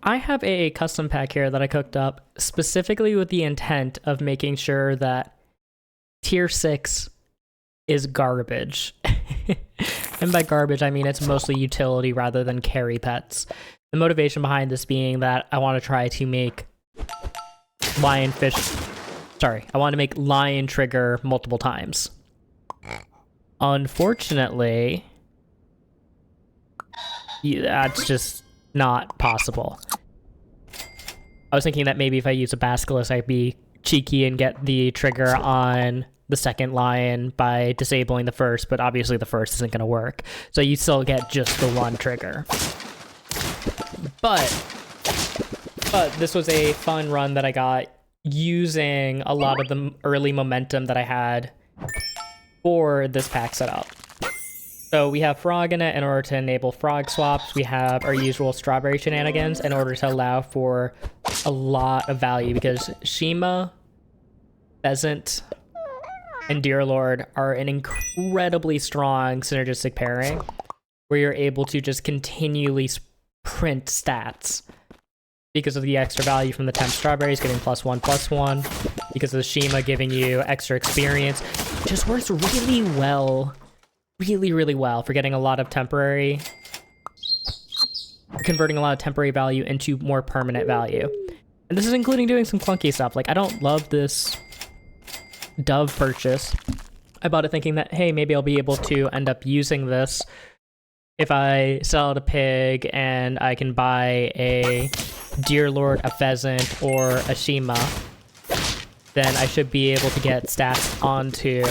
I have a custom pack here that I cooked up specifically with the intent of making sure that tier 6 is garbage. And by garbage, I mean it's mostly utility rather than carry pets. The motivation behind this being that I want to try to make lion trigger multiple times. Unfortunately, that's just not possible. I was thinking that maybe if I use a basilisk, I'd be cheeky and get the trigger on the second lion by disabling the first, but obviously the first isn't going to work. So you still get just the one trigger. But this was a fun run that I got using a lot of the early momentum that I had for this pack setup. So we have frog in it in order to enable frog swaps. We have our usual strawberry shenanigans in order to allow for a lot of value because Shima, Pheasant, and Deer Lord are an incredibly strong synergistic pairing where you're able to just continually print stats because of the extra value from the temp strawberries getting +1/+1, because of the Shima giving you extra experience. It just works really well. Really well for getting a lot of temporary, converting a lot of temporary value into more permanent value. And this is including doing some clunky stuff. Like, I don't love this dove purchase. I bought it thinking that, hey, maybe I'll be able to end up using this if I sell out a pig and I can buy a Deer Lord, a Pheasant, or a Shima, then I should be able to get stats onto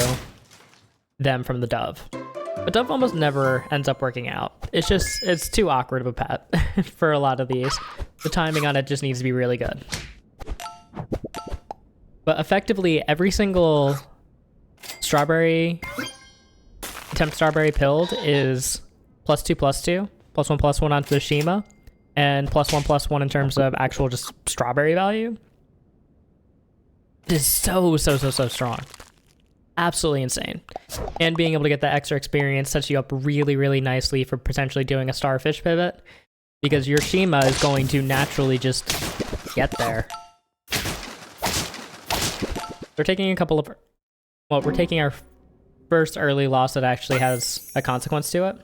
them from the dove. But dove almost never ends up working out. It's too awkward of a pet for a lot of these. The timing on it just needs to be really good. But effectively, every single strawberry, temp strawberry pilled is +2/+2, +1/+1 onto the Shima, and +1/+1 in terms of actual just strawberry value. It is so strong. Absolutely insane. And being able to get that extra experience sets you up really nicely for potentially doing a starfish pivot, because your Shima is going to naturally just get there. We're taking we're taking our first early loss that actually has a consequence to it.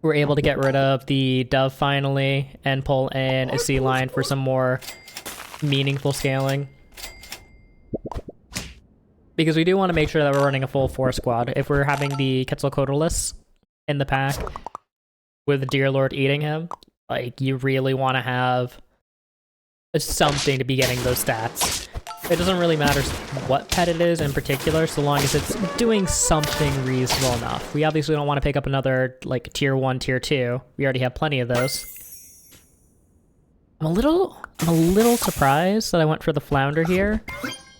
We're able to get rid of the dove finally and pull in a sea lion for some more meaningful scaling. Because we do want to make sure that we're running a full 4 squad. If we're having the Quetzalcoatlus in the pack with the Deer Lord eating him, like, you really want to have something to be getting those stats. It doesn't really matter what pet it is in particular, so long as it's doing something reasonable enough. We obviously don't want to pick up another, like, tier 1, tier 2. We already have plenty of those. I'm a little surprised that I went for the flounder here.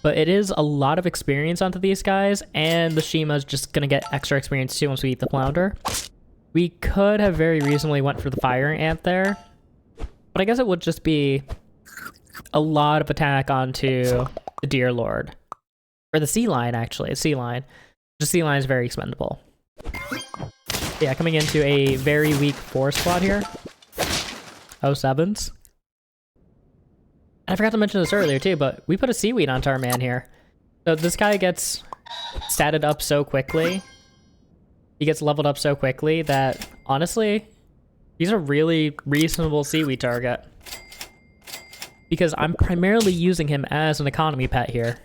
But it is a lot of experience onto these guys, and the Shima's just gonna get extra experience too once we eat the flounder. We could have very reasonably went for the fire ant there, but I guess it would just be a lot of attack onto the Deer Lord. Or the sea lion, actually. Sea lion. The sea lion is very expendable. Yeah, coming into a very weak 4 squad here. 07s. I forgot to mention this earlier too, but we put a seaweed onto our man here. So this guy gets statted up so quickly. He gets leveled up so quickly that, honestly, he's a really reasonable seaweed target. Because I'm primarily using him as an economy pet here.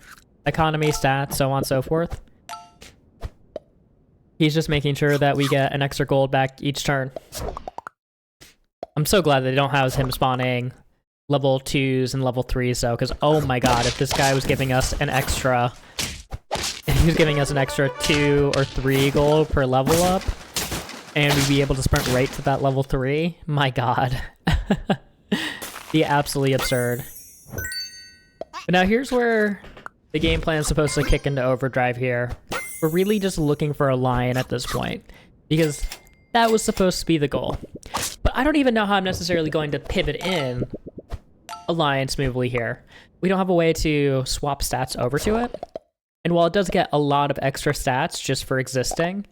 Economy, stats, so on and so forth. He's just making sure that we get an extra gold back each turn. I'm so glad that they don't have him spawning level 2s and level 3s though, because oh my god, if this guy was giving us an extra, if he was giving us an extra 2 or 3 gold per level up, and we'd be able to sprint right to that level 3, my god. Be absolutely absurd. But now here's where the game plan is supposed to kick into overdrive here. We're really just looking for a lion at this point, because that was supposed to be the goal. But I don't even know how I'm necessarily going to pivot in a lion smoothly here. We don't have a way to swap stats over to it. And while it does get a lot of extra stats just for existing,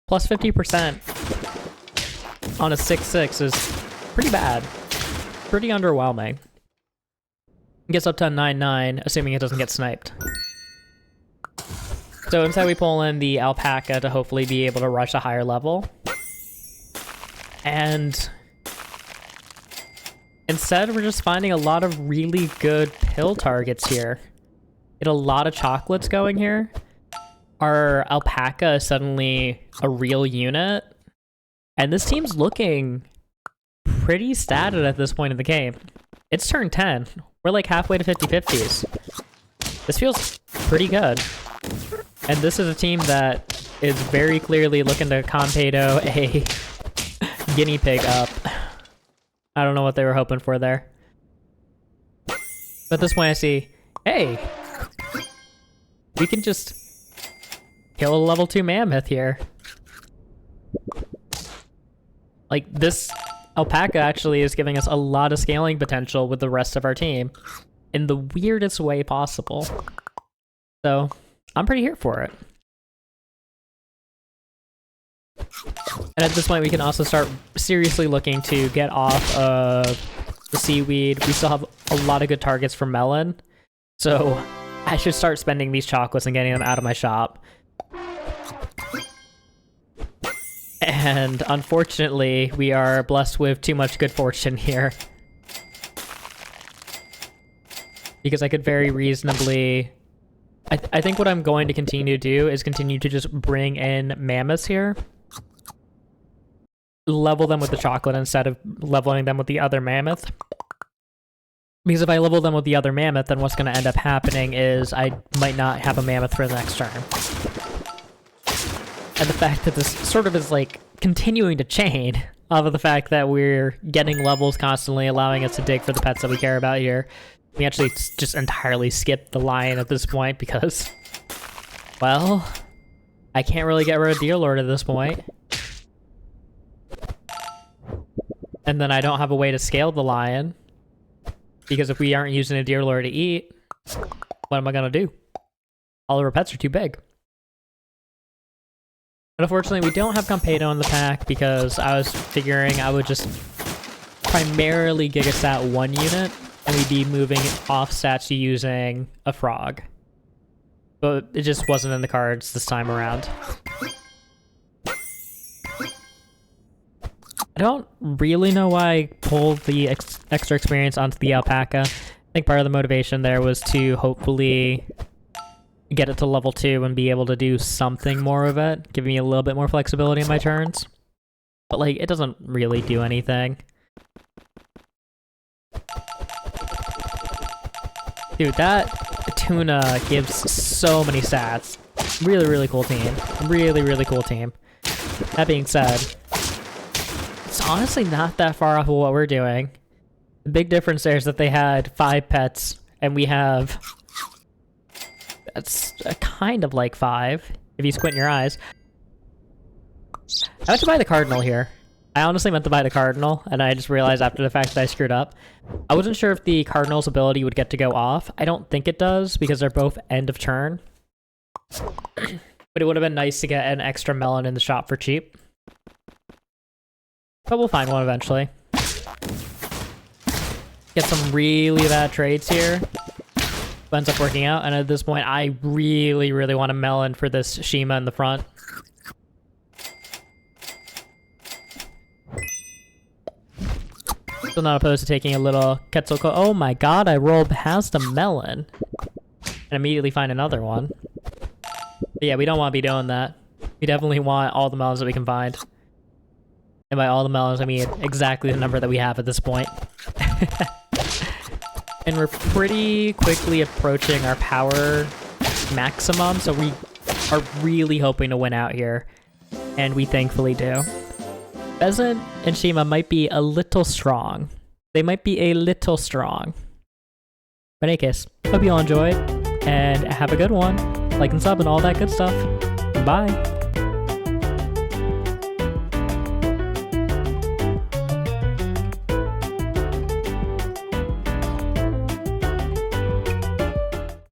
plus 50% on a 6-6 is pretty bad. Pretty underwhelming. It gets up to a 9-9, assuming it doesn't get sniped. So instead we pull in the alpaca to hopefully be able to rush a higher level. And instead we're just finding a lot of really good pill targets here. Get a lot of chocolates going here. Our alpaca is suddenly a real unit. And this team's looking pretty statted at this point in the game. It's turn 10. We're like halfway to 50-50s. This feels pretty good. And this is a team that is very clearly looking to Compedo a guinea pig up. I don't know what they were hoping for there. But at this point I see, hey, we can just kill a level 2 mammoth here. Like, this alpaca actually is giving us a lot of scaling potential with the rest of our team in the weirdest way possible. So, I'm pretty here for it. And at this point, we can also start seriously looking to get off of the seaweed. We still have a lot of good targets for melon. So, I should start spending these chocolates and getting them out of my shop. And unfortunately, we are blessed with too much good fortune here. Because I could very reasonably... I think what I'm going to continue to do is continue to just bring in mammoths here. Level them with the chocolate instead of leveling them with the other mammoth. Because if I level them with the other mammoth, then what's going to end up happening is I might not have a mammoth for the next turn. And the fact that this sort of is like continuing to chain off of the fact that we're getting levels constantly, allowing us to dig for the pets that we care about here. We actually just entirely skipped the lion at this point because, well, I can't really get rid of Deer Lord at this point. And then I don't have a way to scale the lion because if we aren't using a Deer Lord to eat, what am I gonna do? All of our pets are too big. But unfortunately, we don't have Compedo in the pack because I was figuring I would just primarily Gigastat one unit and we'd be moving off stats to using a frog. But it just wasn't in the cards this time around. I don't really know why I pulled the extra experience onto the alpaca. I think part of the motivation there was to hopefully get it to level 2 and be able to do something more of it, giving me a little bit more flexibility in my turns. But like, it doesn't really do anything. Dude, that tuna gives so many stats. Really, really cool team. Really, really cool team. That being said, it's honestly not that far off of what we're doing. The big difference there is that they had 5 pets, and we have... That's kind of like 5, if you squint your eyes. I meant to buy the Cardinal here. I honestly meant to buy the Cardinal, and I just realized after the fact that I screwed up. I wasn't sure if the Cardinal's ability would get to go off. I don't think it does, because they're both end of turn. But it would have been nice to get an extra melon in the shop for cheap. But we'll find one eventually. Get some really bad trades here. Ends up working out, and at this point, I really, really want a melon for this Shima in the front. Still not opposed to taking a little Quetzalcoatl. Oh my god, I rolled past a melon. And immediately find another one. But yeah, we don't want to be doing that. We definitely want all the melons that we can find. And by all the melons, I mean exactly the number that we have at this point. And we're pretty quickly approaching our power maximum, so we are really hoping to win out here. And we thankfully do. Pheasant and Shima might be a little strong. They might be a little strong. But in any case, hope you all enjoyed, and have a good one. Like and sub and all that good stuff. Bye!